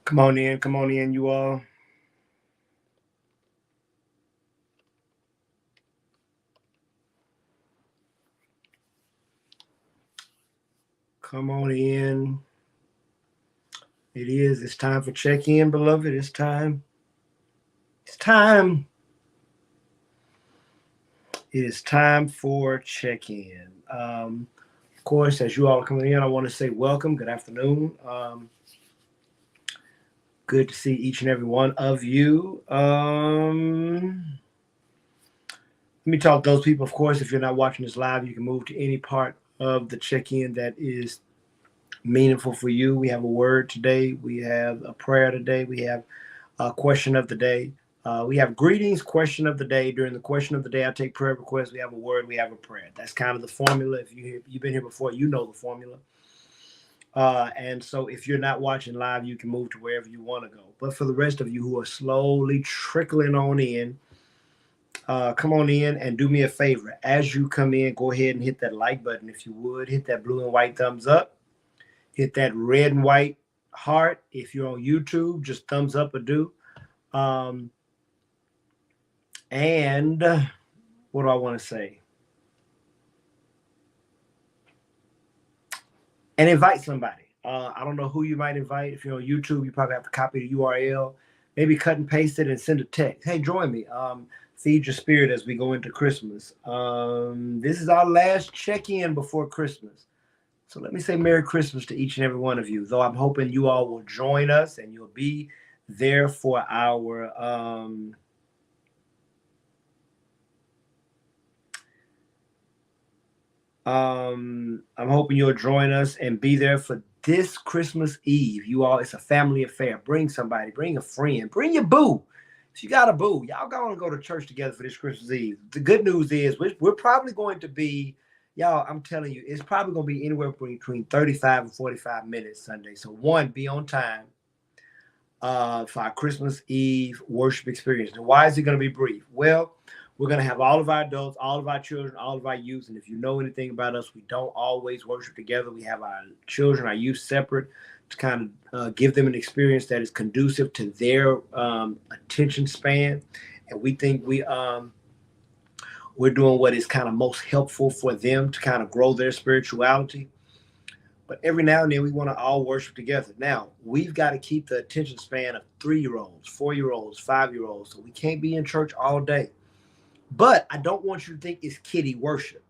Come on in, you all. Come on in. It is. It's time for check in, beloved. It's time. It's time. It is time for check in. Of course, as you all are coming in, I want to say welcome. Good afternoon. Good to see each and every one of you. Let me talk to those people. Of course, if you're not watching this live, you can move to any part of the check in that is meaningful for you. We have a word today. We have a prayer today. We have question of the day. We have greetings, question of the day. During the question of the day, I take prayer requests. We have a word, we have a prayer. That's kind of the formula. If you've been here before, you know the formula. And so if you're not watching live, you can move to wherever you want to go. But for the rest of you who are slowly trickling on in, come on in and do me a favor. As you come in, go ahead and hit that like button if you would. Hit that blue and white thumbs up. Hit that red and white heart. If you're on YouTube, just thumbs up or do. Um, And what do I want to say? And invite somebody. I don't know who you might invite. If you're on YouTube, you probably have to copy the URL, maybe cut and paste it and send a text. Hey, join me. Feed your spirit as we go into Christmas. This is our last check in before Christmas. So let me say Merry Christmas to each and every one of you. Though I'm hoping you all will join us and you'll be there for our I'm hoping you'll join us and be there for this Christmas Eve. You all, it's a family affair. Bring somebody, bring a friend, bring your boo. If you got a boo, y'all going to go to church together for this Christmas Eve. The good news is we're probably going to be, y'all, I'm telling you, it's probably going to be anywhere between 35 and 45 minutes Sunday. So one, be on time for our Christmas Eve worship experience. And why is it going to be brief? Well, we're going to have all of our adults, all of our children, all of our youth. And if you know anything about us, we don't always worship together. We have our children, our youth separate to kind of give them an experience that is conducive to their attention span. And we think we're doing what is kind of most helpful for them to kind of grow their spirituality. But every now and then we want to all worship together. Now, we've got to keep the attention span of 3-year-olds, 4-year-olds, 5-year-olds. So we can't be in church all day. But I don't want you to think it's kiddie worship.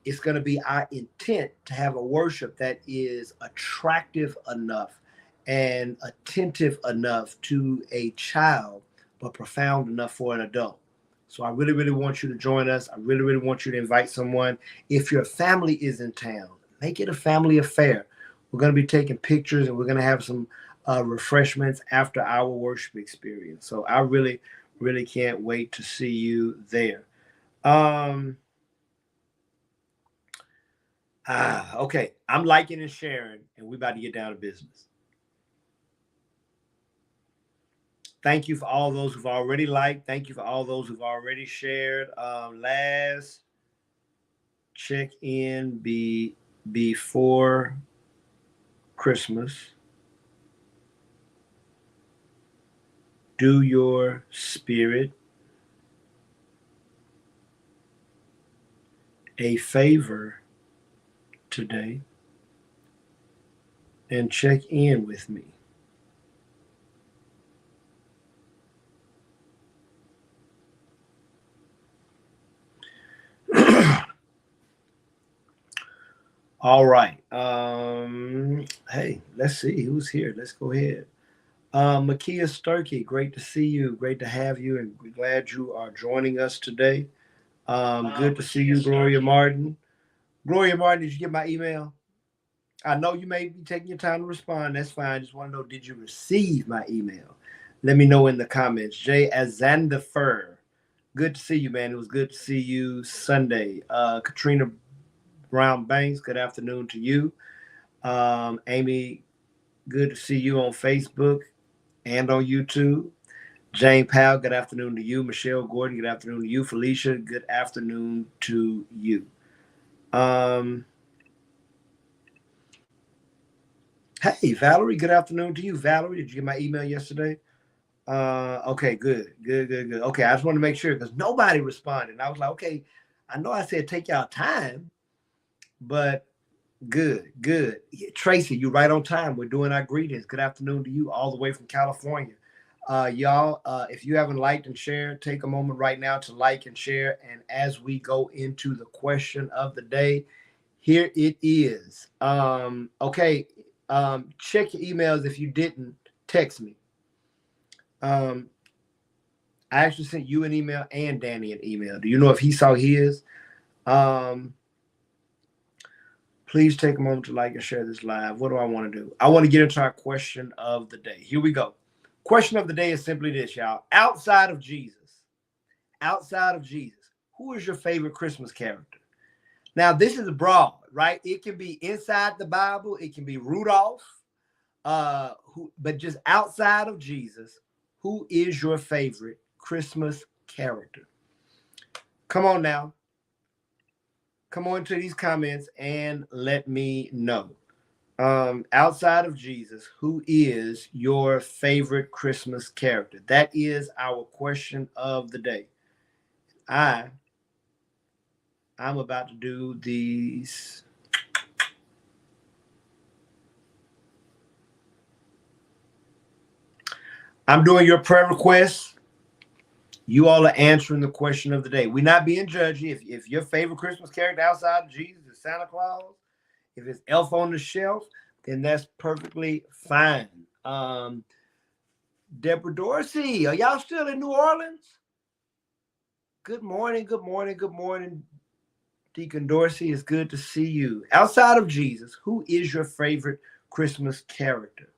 It's going to be our intent to have a worship that is attractive enough and attentive enough to a child, but profound enough for an adult. So I really, really want you to join us. I really, really want you to invite someone. If your family is in town, make it a family affair. We're going to be taking pictures and we're going to have some refreshments after our worship experience. So I really, really can't wait to see you there. Um, okay. I'm liking and sharing, and we about to get down to business. Thank you for all those who've already liked. Thank you for all those who've already shared. Last check in before Christmas. Do your spirit a favor today and check in with me. All right. Hey, let's see who's here. Let's go ahead. Makia Sturkey, great to see you. Great to have you, and we're glad you are joining us today. Good to see you, Gloria Martin. Gloria Martin, did you get my email? I know you may be taking your time to respond. That's fine. I just want to know, did you receive my email? Let me know in the comments. Jay Azandafer. Good to see you, man. It was good to see you Sunday. Katrina Brown Banks, good afternoon to you. Amy, good to see you on Facebook and on YouTube. Jane Powell, good afternoon to you. Michelle Gordon, good afternoon to you. Felicia, good afternoon to you. Um, Hey, Valerie, good afternoon to you. Valerie, did you get my email yesterday? Okay, good, good, good, good. Okay, I just want to make sure because nobody responded. And I was like, okay, I know I said take y'all time, but good, good. Yeah, Tracy, you right on time. We're doing our greetings. Good afternoon to you, all the way from California. Y'all, if you haven't liked and shared, take a moment right now to like and share. And as we go into the question of the day, here it is. Okay, check your emails if you didn't text me. Um, I actually sent you an email and Danny an email. Do you know if he saw his? Um, Please take a moment to like and share this live. What do I want to do? I want to get into our question of the day. Here we go. Question of the day is simply this, y'all. Outside of Jesus, who is your favorite Christmas character? Now, this is broad, right? It can be inside the Bible. It can be Rudolph. But just outside of Jesus, who is your favorite Christmas character? Come on now. Come on to these comments and let me know. Outside of Jesus, who is your favorite Christmas character? That is our question of the day. I'm about to do these. I'm doing your prayer requests. You all are answering the question of the day. We're not being judgy. If your favorite Christmas character outside of Jesus is Santa Claus, if it's Elf on the Shelf, then that's perfectly fine. Deborah Dorsey, are y'all still in New Orleans? Good morning, good morning, good morning, Deacon Dorsey. It's good to see you. Outside of Jesus, who is your favorite Christmas character?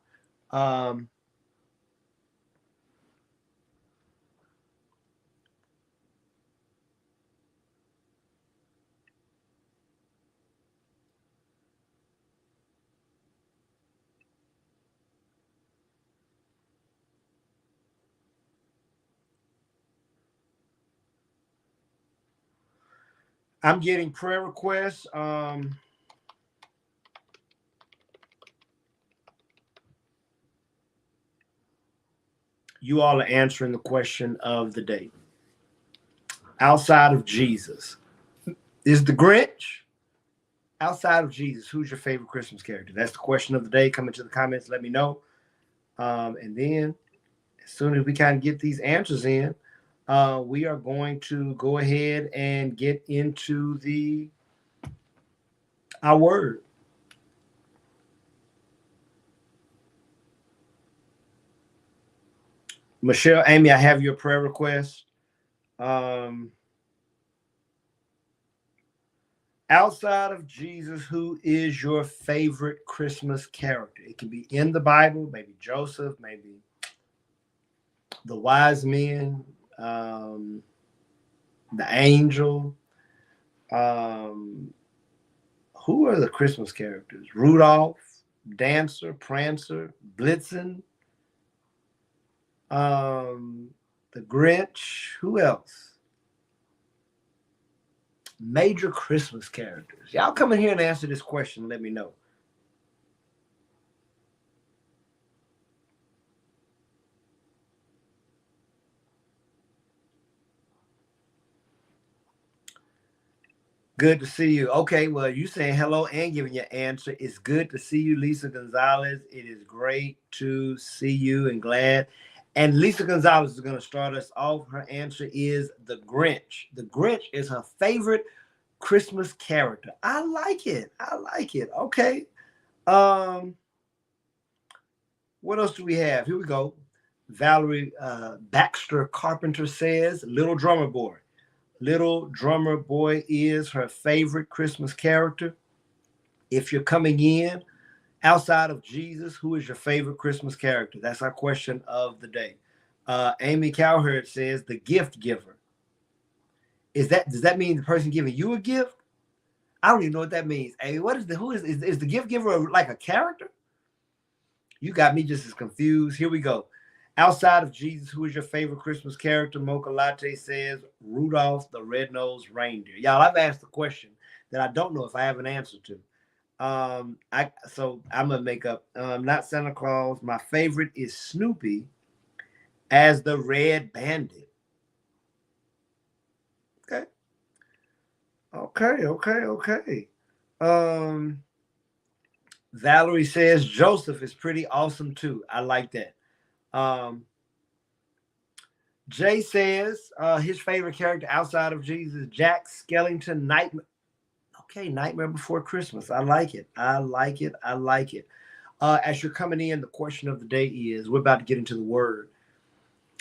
I'm getting prayer requests. You all are answering the question of the day. Outside of Jesus, is the Grinch? Outside of Jesus, who's your favorite Christmas character? That's the question of the day. Come into the comments, let me know. And then, as soon as we kind of get these answers in, we are going to go ahead and get into our word. Michelle, Amy, I have your prayer request. Outside of Jesus, who is your favorite Christmas character? It can be in the Bible, maybe Joseph, maybe the wise men, the angel. Who are the Christmas characters? Rudolph, Dancer, Prancer, Blitzen, the Grinch. Who else? Major Christmas characters. Y'all come in here and answer this question. Let me know. Good to see you. Okay, well, you saying hello and giving your answer. It's good to see you, Lisa Gonzalez. It is great to see you and glad. And Lisa Gonzalez is going to start us off. Her answer is the Grinch. The Grinch is her favorite Christmas character. I like it. I like it. Okay. What else do we have? Here we go. Valerie Baxter Carpenter says, Little Drummer Boy. Little Drummer Boy is her favorite Christmas character. If you're coming in outside of Jesus, who is your favorite Christmas character? That's our question of the day. Amy Cowherd says the gift giver. Does that mean the person giving you a gift? I don't even know what that means. Amy, who is the gift giver like a character? You got me just as confused. Here we go. Outside of Jesus, who is your favorite Christmas character? Mocha Latte says Rudolph the Red-Nosed Reindeer. Y'all, I've asked a question that I don't know if I have an answer to. I'm gonna make up not Santa Claus. My favorite is Snoopy as the Red Bandit. Okay. Okay. Um Valerie says Joseph is pretty awesome too. I like that. Um Jay says his favorite character outside of Jesus, Jack Skellington, Nightmare. Okay, Nightmare Before Christmas. I like it. I like it. As you're coming in, the question of the day is we're about to get into the word,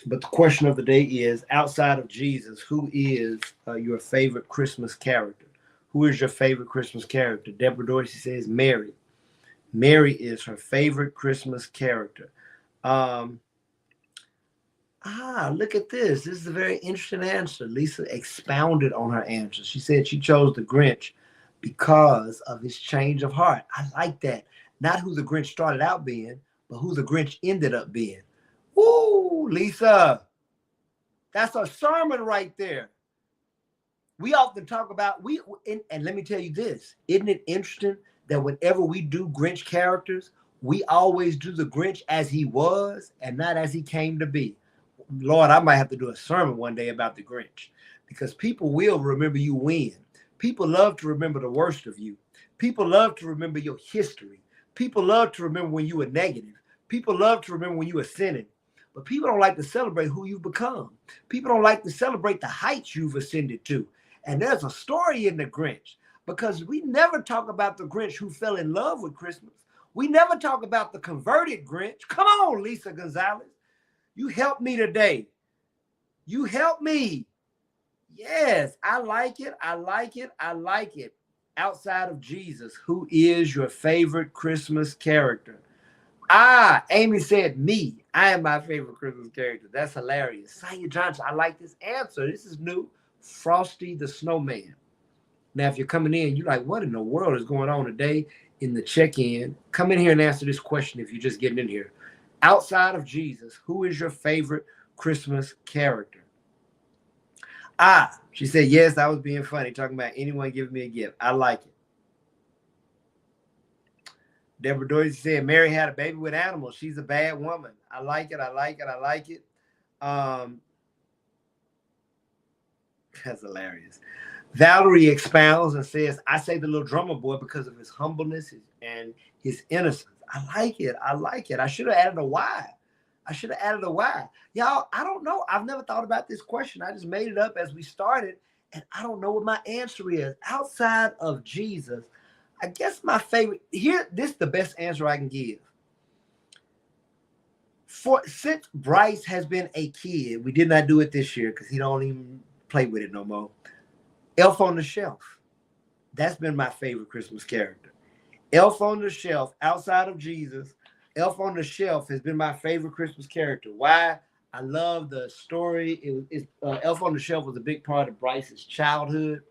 but the question of the day is outside of Jesus, who is your favorite Christmas character? Who is your favorite Christmas character? Deborah Dorsey says Mary. Mary is her favorite Christmas character. Um, Look at this. This is a very interesting answer. Lisa expounded on her answer. She said she chose the Grinch because of his change of heart. I like that. Not who the Grinch started out being, but who the Grinch ended up being. Woo, Lisa. That's a sermon right there. We often talk about and let me tell you this. Isn't it interesting that whenever we do Grinch characters, we always do the Grinch as he was and not as he came to be. Lord, I might have to do a sermon one day about the Grinch because people will remember you win. People love to remember the worst of you. People love to remember your history. People love to remember when you were negative. People love to remember when you were sinning. But people don't like to celebrate who you've become. People don't like to celebrate the heights you've ascended to. And there's a story in the Grinch because we never talk about the Grinch who fell in love with Christmas. We never talk about the converted Grinch. Come on, Lisa Gonzalez. You helped me today. You helped me. Yes, I like it. I like it. I like it. Outside of Jesus, who is your favorite Christmas character? Amy said me. I am my favorite Christmas character. That's hilarious. Saya Johnson, I like this answer. This is new. Frosty the Snowman. Now, if you're coming in, you're like, what in the world is going on today in the check-in? Come in here and answer this question if you're just getting in here. Outside of Jesus, who is your favorite Christmas character? She said, yes, I was being funny, talking about anyone giving me a gift. I like it. Deborah Dorsey said, Mary had a baby with animals. She's a bad woman. I like it. I like it. I like it. That's hilarious. Valerie expounds and says, I say the little drummer boy because of his humbleness and his innocence. I like it. I like it. I should have added a why. Y'all, I don't know. I've never thought about this question. I just made it up as we started, and I don't know what my answer is. Outside of Jesus, I guess my favorite this is the best answer I can give. Since Bryce has been a kid, we did not do it this year because he don't even play with it no more. Elf on the Shelf. That's been my favorite Christmas character. Elf on the Shelf, outside of Jesus, Elf on the Shelf has been my favorite Christmas character. Why? I love the story. Elf on the Shelf was a big part of Bryce's childhood.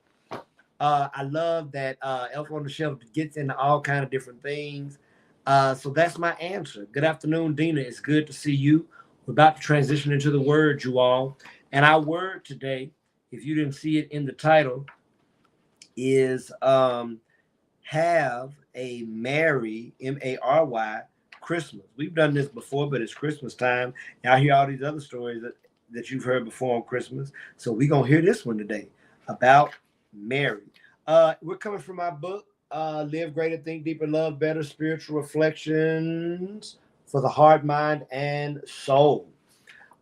I love that Elf on the Shelf gets into all kind of different things. So that's my answer. Good afternoon, Dina. It's good to see you. We're about to transition into the word, you all. And our word today, if you didn't see it in the title, is have a merry, Mary, Christmas. We've done this before, but it's Christmas time. Now I hear all these other stories that you've heard before on Christmas. So we're going to hear this one today about Mary. We're coming from my book, Live Greater, Think Deeper, Love Better, Spiritual Reflections for the Heart, Mind, and Soul.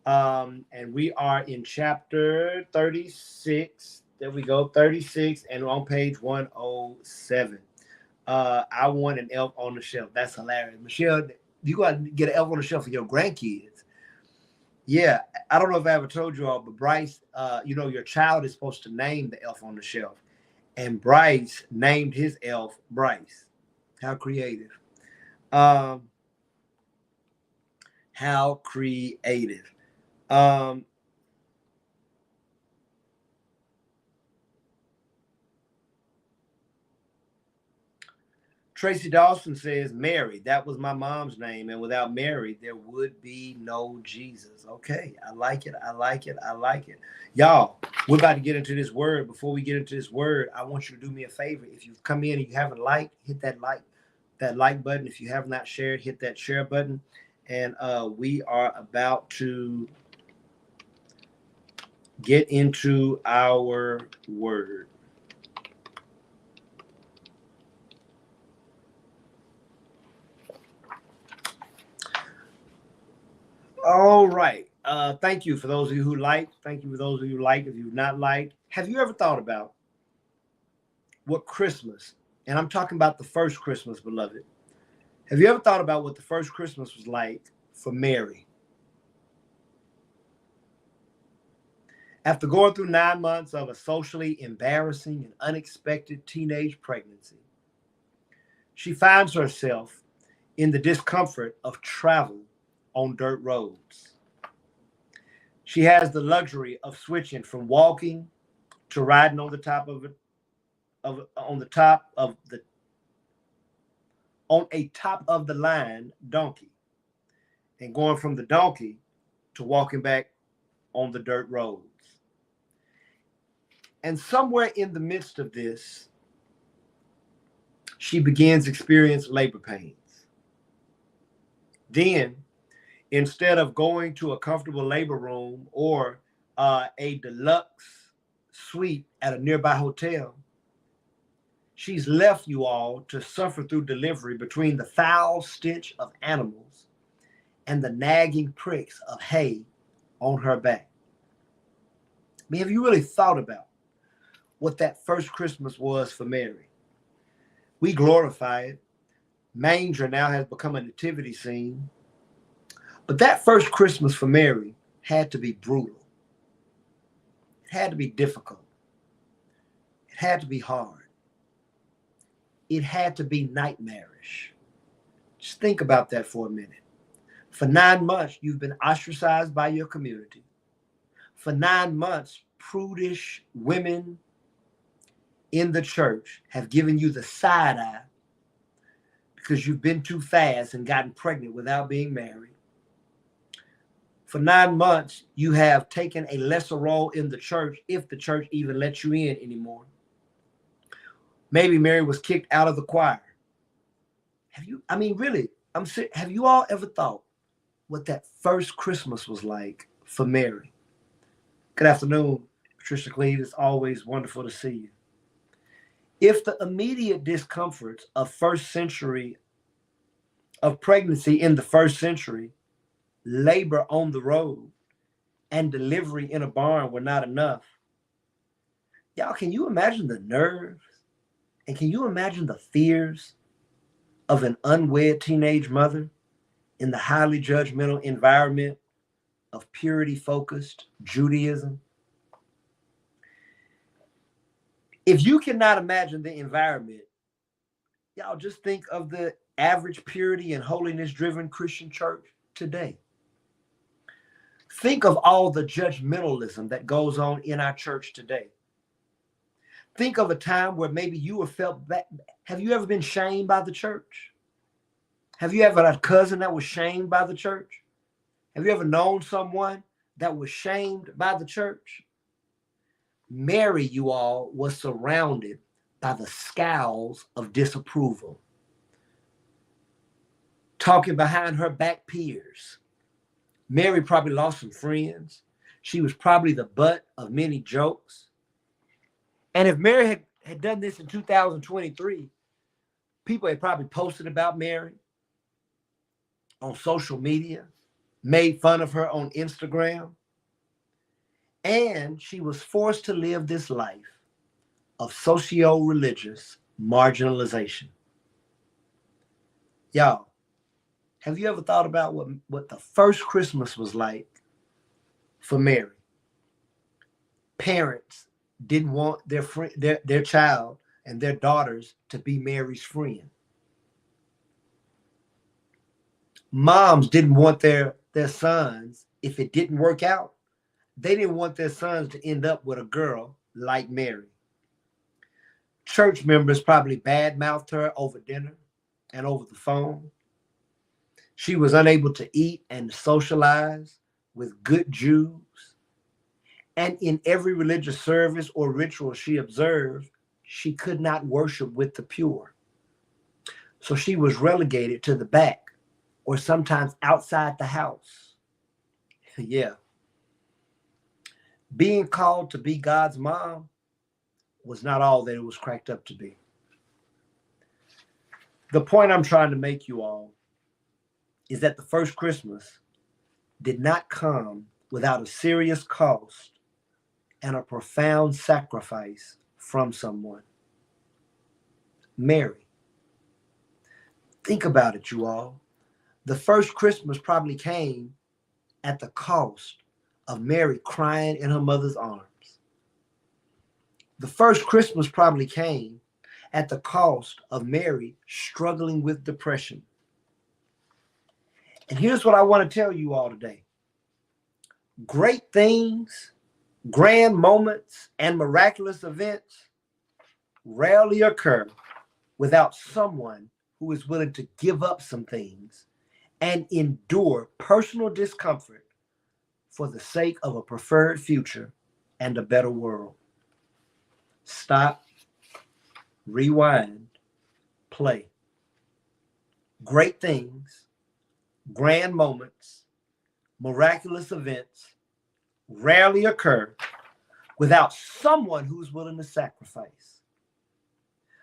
And we are in chapter 36. There we go, 36, and on page 107. I want an elf on the shelf. That's hilarious. Michelle, you got to get an elf on the shelf for your grandkids. Yeah, I don't know if I ever told you all, but Bryce, your child is supposed to name the elf on the shelf. And Bryce named his elf Bryce. How creative. How creative. Tracy Dawson says, Mary, that was my mom's name. And without Mary, there would be no Jesus. Okay, I like it. I like it. I like it. Y'all, we're about to get into this word. Before we get into this word, I want you to do me a favor. If you've come in and you haven't liked, hit that like button. If you have not shared, hit that share button. And we are about to get into our word. All right. Thank you for those of you who liked. Thank you for those of you who liked. If you've not liked, have you ever thought about what Christmas, and I'm talking about the first Christmas, beloved. Have you ever thought about what the first Christmas was like for Mary? After going through 9 months of a socially embarrassing and unexpected teenage pregnancy, she finds herself in the discomfort of travel on dirt roads. She has the luxury of switching from walking to riding on the top of it, on a top of the line donkey, and going from the donkey to walking back on the dirt roads. And somewhere in the midst of this, she begins to experience labor pains. Then, instead of going to a comfortable labor room or a deluxe suite at a nearby hotel, she's left you all to suffer through delivery between the foul stench of animals and the nagging pricks of hay on her back. I mean, have you really thought about what that first Christmas was for Mary? We glorify it. Manger now has become a nativity scene. But that first Christmas for Mary had to be brutal. It had to be difficult. It had to be hard. It had to be nightmarish. Just think about that for a minute. For 9 months, you've been ostracized by your community. For 9 months, prudish women in the church have given you the side eye because you've been too fast and gotten pregnant without being married. For 9 months, you have taken a lesser role in the church, if the church even lets you in anymore. Maybe Mary was kicked out of the choir. Have you all ever thought what that first Christmas was like for Mary? Good afternoon, Patricia Cleve. It's always wonderful to see you. If the immediate discomforts of pregnancy in the first century, labor on the road, and delivery in a barn were not enough, y'all, can you imagine the nerves and can you imagine the fears of an unwed teenage mother in the highly judgmental environment of purity-focused Judaism? If you cannot imagine the environment, y'all just think of the average purity and holiness-driven Christian church today. Think of all the judgmentalism that goes on in our church today. Think of a time where maybe you have felt bad. Have you ever been shamed by the church? Have you ever had a cousin that was shamed by the church? Have you ever known someone that was shamed by the church? Mary, you all, was surrounded by the scowls of disapproval. Talking behind her back peers. Mary probably lost some friends. She was probably the butt of many jokes. And if Mary had done this in 2023, people had probably posted about Mary on social media, made fun of her on Instagram. And she was forced to live this life of socio-religious marginalization. Y'all, have you ever thought about what the first Christmas was like for Mary? Parents didn't want their child and their daughters to be Mary's friend. Moms didn't want their sons, if it didn't work out, they didn't want their sons to end up with a girl like Mary. Church members probably badmouthed her over dinner. and over the phone. She was unable to eat and socialize with good Jews. And in every religious service or ritual she observed, she could not worship with the pure. So she was relegated to the back or sometimes outside the house. Yeah. Being called to be God's mom was not all that it was cracked up to be. The point I'm trying to make, you all, is that the first Christmas did not come without a serious cost and a profound sacrifice from someone. Mary. Think about it, you all. The first Christmas probably came at the cost of Mary crying in her mother's arms. The first Christmas probably came at the cost of Mary struggling with depression. And here's what I want to tell you all today. Great things, grand moments, and miraculous events rarely occur without someone who is willing to give up some things and endure personal discomfort for the sake of a preferred future and a better world. Stop, rewind, play. Great things, grand moments, miraculous events rarely occur without someone who's willing to sacrifice,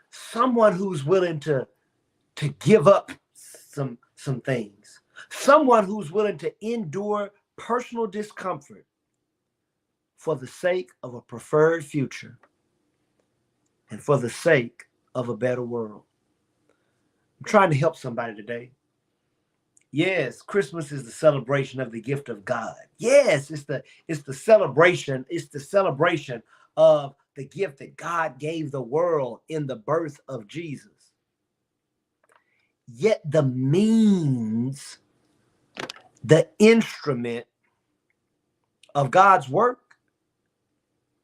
someone who's willing to give up some things, someone who's willing to endure personal discomfort for the sake of a preferred future and for the sake of a better world. I'm trying to help somebody today. Yes, Christmas is the celebration of the gift of God. Yes, it's the celebration. It's the celebration of the gift that God gave the world in the birth of Jesus. Yet the means, the instrument of God's work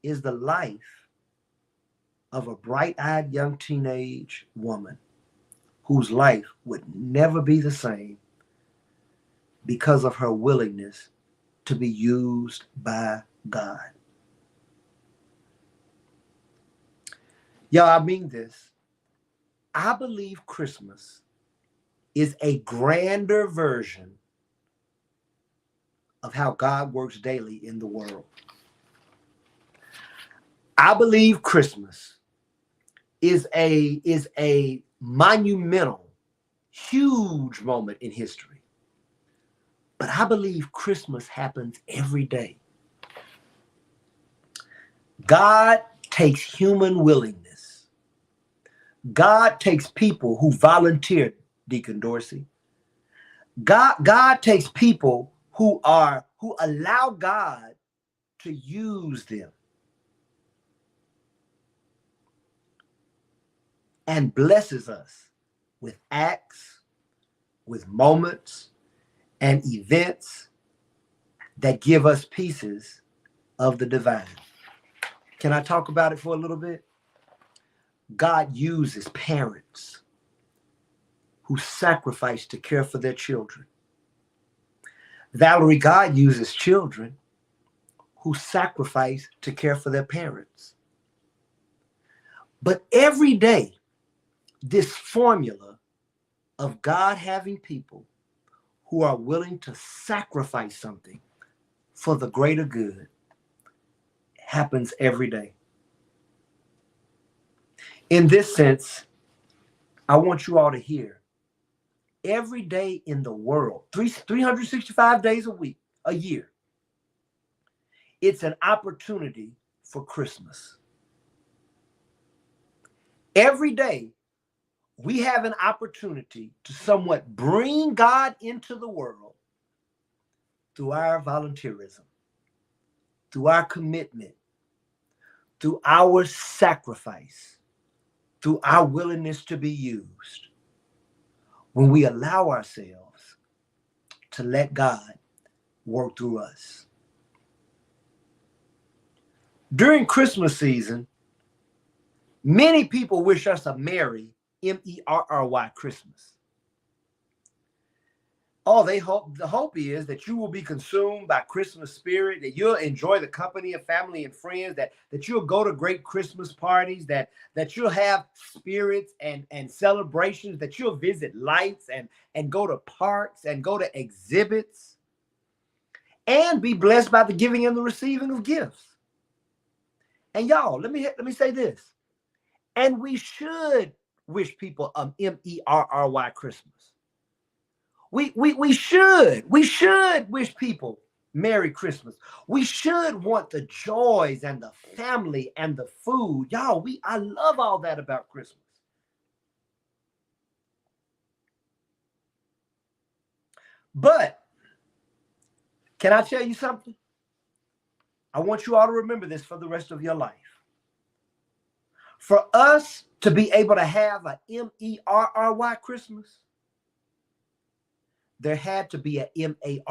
is the life of a bright-eyed young teenage woman whose life would never be the same because of her willingness to be used by God. Y'all, I mean this. I believe Christmas is a grander version of how God works daily in the world. I believe Christmas is a monumental, huge moment in history. But I believe Christmas happens every day. God takes human willingness. God takes people who volunteered, Deacon Dorsey. God takes people who allow God to use them and blesses us with acts, with moments, and events that give us pieces of the divine. Can I talk about it for a little bit? God uses parents who sacrifice to care for their children. Valerie, God uses children who sacrifice to care for their parents. But every day, this formula of God having people who are willing to sacrifice something for the greater good happens every day. In this sense, I want you all to hear every day in the world, 365 days a year, it's an opportunity for Christmas. Every day, we have an opportunity to somewhat bring God into the world through our volunteerism, through our commitment, through our sacrifice, through our willingness to be used. When we allow ourselves to let God work through us. During Christmas season, many people wish us a Merry, M-E-R-R-Y, Christmas. Oh, the hope is that you will be consumed by Christmas spirit, that you'll enjoy the company of family and friends, that you'll go to great Christmas parties, that you'll have spirits and celebrations, that you'll visit lights and go to parks and go to exhibits and be blessed by the giving and the receiving of gifts. And y'all, let me say this. And we should wish people Merry Christmas. We should wish people Merry Christmas. We should want the joys and the family and the food. Y'all, I love all that about Christmas. But can I tell you something? I want you all to remember this for the rest of your life. For us to be able to have a Merry Christmas, there had to be a Mary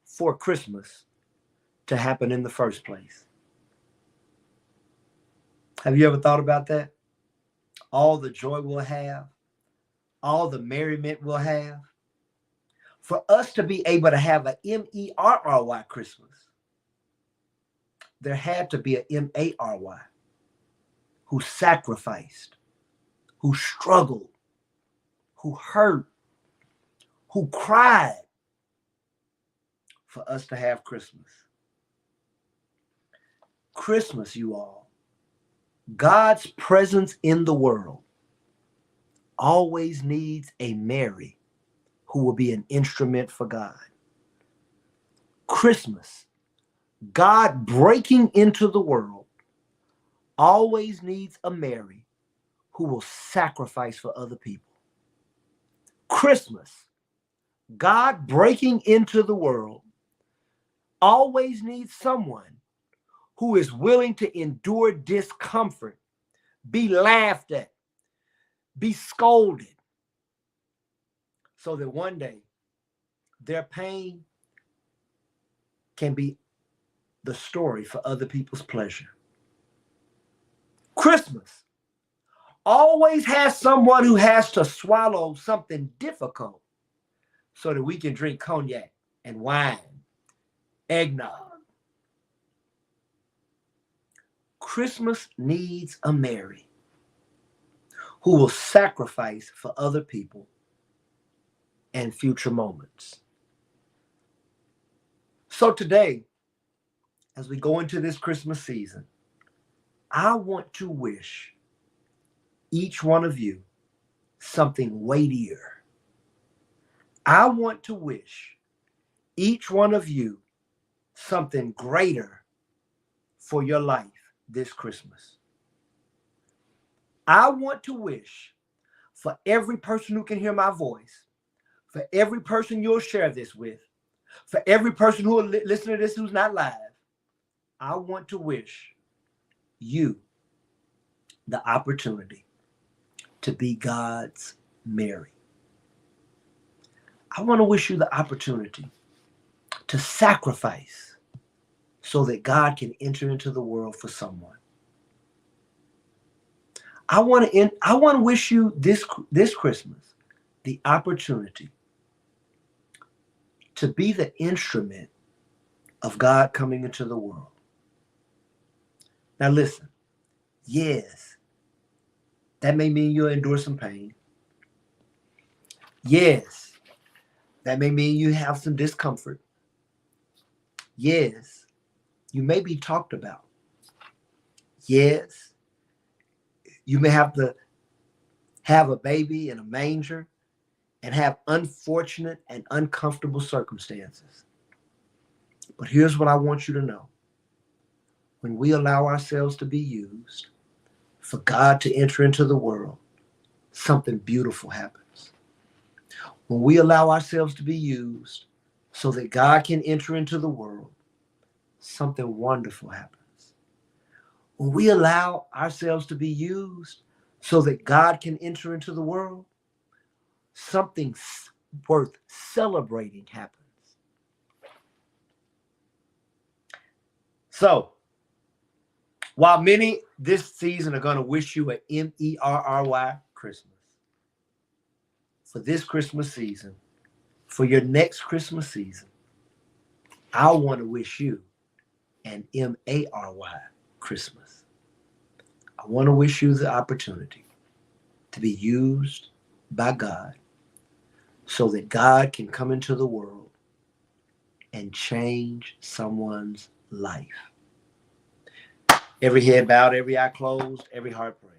for Christmas to happen in the first place. Have you ever thought about that? All the joy we'll have, all the merriment we'll have. For us to be able to have a Merry Christmas, there had to be a Mary who sacrificed, who struggled, who hurt, who cried for us to have Christmas. Christmas, you all, God's presence in the world always needs a Mary who will be an instrument for God. Christmas, God breaking into the world, always needs a Mary who will sacrifice for other people. Christmas, God breaking into the world, always needs someone who is willing to endure discomfort, be laughed at, be scolded, so that one day their pain can be the story for other people's pleasure. Christmas always has someone who has to swallow something difficult so that we can drink cognac and wine, eggnog. Christmas needs a Mary who will sacrifice for other people and future moments. So today, as we go into this Christmas season, I want to wish each one of you something weightier. I want to wish each one of you something greater for your life this Christmas. I want to wish for every person who can hear my voice, for every person you'll share this with, for every person who will listen to this who's not live, I want to wish you the opportunity to be God's Mary. I want to wish you the opportunity to sacrifice so that God can enter into the world for someone. I want to wish you this Christmas the opportunity to be the instrument of God coming into the world. Now listen, yes, that may mean you'll endure some pain. Yes, that may mean you have some discomfort. Yes, you may be talked about. Yes, you may have to have a baby in a manger and have unfortunate and uncomfortable circumstances. But here's what I want you to know. When we allow ourselves to be used for God to enter into the world, something beautiful happens. When we allow ourselves to be used so that God can enter into the world, something wonderful happens. When we allow ourselves to be used so that God can enter into the world, something worth celebrating happens. So, while many this season are going to wish you a Merry Christmas, for this Christmas season, For your next Christmas season, I want to wish you an M-A-R-Y Christmas. I want to wish you the opportunity to be used by God so that God can come into the world and change someone's life. Every head bowed, every eye closed, every heart praying.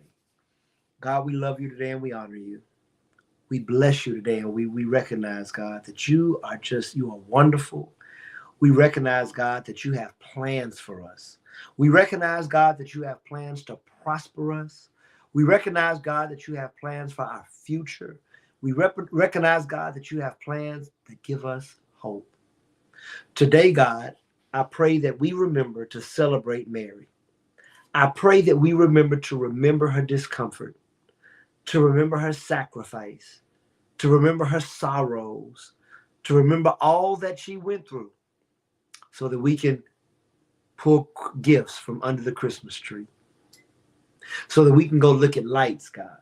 God, we love you today and we honor you. We bless you today and we recognize, God, that you are wonderful. We recognize, God, that you have plans for us. We recognize, God, that you have plans to prosper us. We recognize, God, that you have plans for our future. We recognize, God, that you have plans that give us hope. Today, God, I pray that we remember to celebrate Mary. I pray that we remember her discomfort, to remember her sacrifice, to remember her sorrows, to remember all that she went through so that we can pull gifts from under the Christmas tree, so that we can go look at lights, God,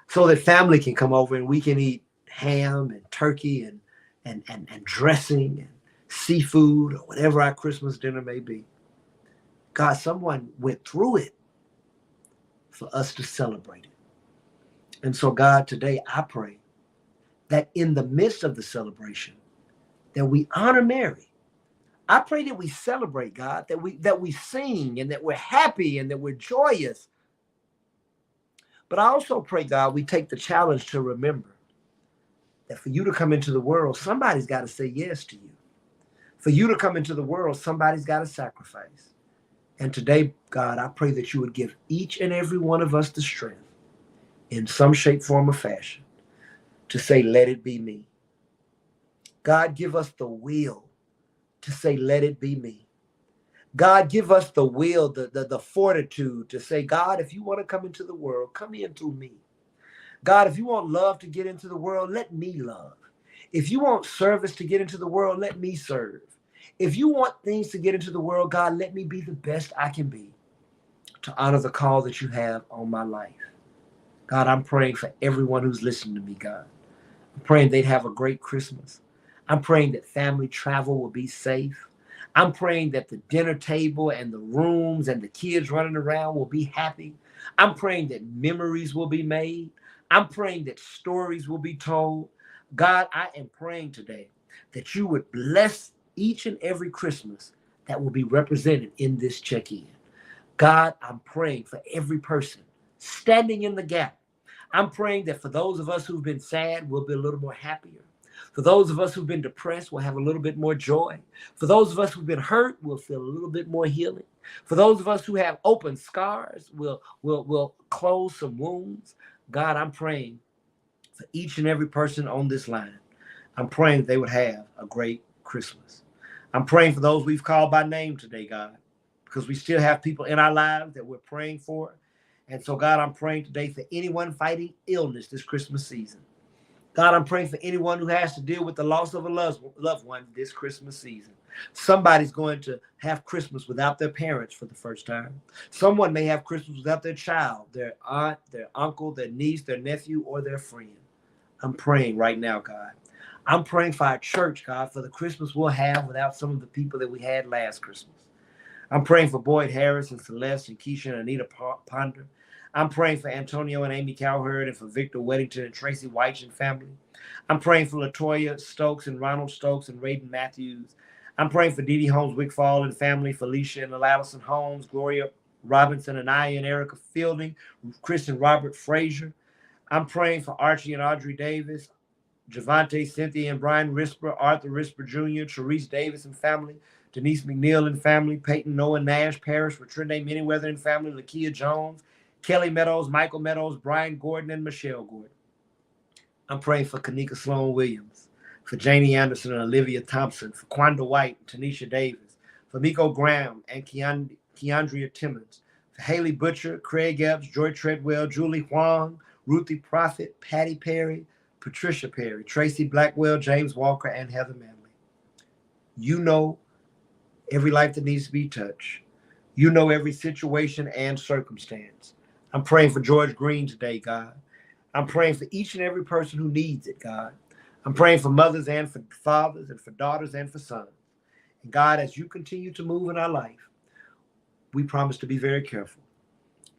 so that family can come over and we can eat ham and turkey and dressing and seafood or whatever our Christmas dinner may be. God, someone went through it for us to celebrate it. And so, God, today I pray that in the midst of the celebration, that we honor Mary. I pray that we celebrate, God, that we sing and that we're happy and that we're joyous. But I also pray, God, we take the challenge to remember that for you to come into the world, somebody's got to say yes to you. For you to come into the world, somebody's got to sacrifice. And today, God, I pray that you would give each and every one of us the strength in some shape, form, or fashion to say, let it be me. God, give us the will to say, let it be me. God, give us the will, the fortitude to say, God, if you want to come into the world, come in through me. God, if you want love to get into the world, let me love. If you want service to get into the world, let me serve. If you want things to get into the world, God, let me be the best I can be to honor the call that you have on my life. God, I'm praying for everyone who's listening to me, God. I'm praying they'd have a great Christmas. I'm praying that family travel will be safe. I'm praying that the dinner table and the rooms and the kids running around will be happy. I'm praying that memories will be made. I'm praying that stories will be told. God, I am praying today that you would bless each and every Christmas that will be represented in this check-in. God, I'm praying for every person standing in the gap. I'm praying that for those of us who've been sad, we'll be a little more happier. For those of us who've been depressed, we'll have a little bit more joy. For those of us who've been hurt, we'll feel a little bit more healing. For those of us who have open scars, we'll close some wounds. God, I'm praying for each and every person on this line. I'm praying that they would have a great Christmas. I'm praying for those we've called by name today, God, because we still have people in our lives that we're praying for. And so, God, I'm praying today for anyone fighting illness this Christmas season. God, I'm praying for anyone who has to deal with the loss of a loved one this Christmas season. Somebody's going to have Christmas without their parents for the first time. Someone may have Christmas without their child, their aunt, their uncle, their niece, their nephew, or their friend. I'm praying right now, God. I'm praying for our church, God, for the Christmas we'll have without some of the people that we had last Christmas. I'm praying for Boyd Harris and Celeste and Keisha and Anita Ponder. I'm praying for Antonio and Amy Cowherd and for Victor Weddington and Tracy White and family. I'm praying for Latoya Stokes and Ronald Stokes and Raiden Matthews. I'm praying for Dee Dee Holmes Wickfall and family, Felicia and Allison Holmes, Gloria Robinson and I and Erica Fielding, Chris and Robert Frazier. I'm praying for Archie and Audrey Davis, Javante, Cynthia and Brian Risper, Arthur Risper Jr., Therese Davis and family, Denise McNeil and family, Peyton Noah Nash Parrish, Retrende Manyweather and family, Lakia Jones, Kelly Meadows, Michael Meadows, Brian Gordon, and Michelle Gordon. I'm praying for Kanika Sloan Williams, for Janie Anderson and Olivia Thompson, for Quanda White and Tanisha Davis, for Miko Graham and Keandria Timmons, for Haley Butcher, Craig Epps, Joy Treadwell, Julie Huang, Ruthie Prophet, Patty Perry, Patricia Perry, Tracy Blackwell, James Walker, and Heather Manley. You know every life that needs to be touched. You know every situation and circumstance. I'm praying for George Green today, God. I'm praying for each and every person who needs it, God. I'm praying for mothers and for fathers and for daughters and for sons. And God, as you continue to move in our life, we promise to be very careful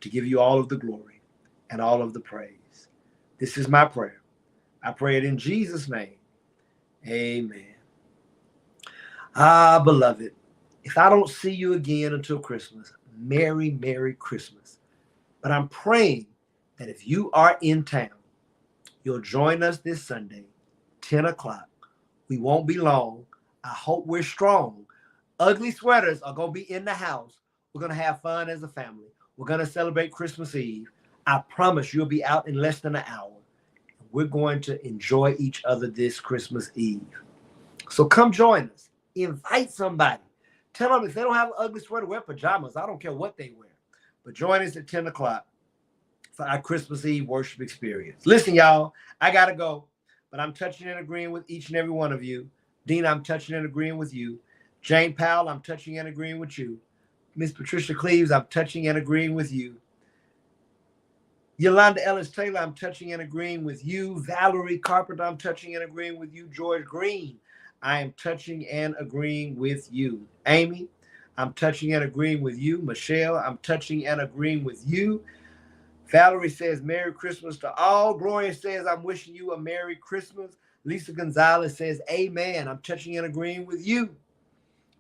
to give you all of the glory and all of the praise. This is my prayer. I pray it in Jesus' name. Amen. Beloved, if I don't see you again until Christmas, Merry, Merry Christmas. But I'm praying that if you are in town, you'll join us this Sunday, 10 o'clock. We won't be long. I hope we're strong. Ugly sweaters are going to be in the house. We're going to have fun as a family. We're going to celebrate Christmas Eve. I promise you'll be out in less than an hour. We're going to enjoy each other this Christmas Eve. So come join us. Invite somebody. Tell them if they don't have an ugly sweater, wear pajamas. I don't care what they wear. But join us at 10 o'clock for our Christmas Eve worship experience. Listen, y'all, I got to go. But I'm touching and agreeing with each and every one of you. Dean, I'm touching and agreeing with you. Jane Powell, I'm touching and agreeing with you. Miss Patricia Cleaves, I'm touching and agreeing with you. Yolanda Ellis Taylor, I'm touching and agreeing with you. Valerie Carpenter, I'm touching and agreeing with you. George Green, I am touching and agreeing with you. Amy, I'm touching and agreeing with you. Michelle, I'm touching and agreeing with you. Valerie says, Merry Christmas to all. Gloria says, I'm wishing you a Merry Christmas. Lisa Gonzalez says, Amen. I'm touching and agreeing with you.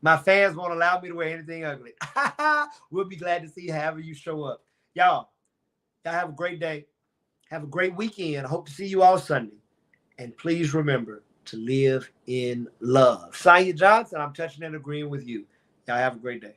My fans won't allow me to wear anything ugly. We'll be glad to see you however you show up. Y'all have a great day. Have a great weekend. I hope to see you all Sunday. And please remember to live in love. Sonia Johnson, I'm touching and agreeing with you. Y'all have a great day.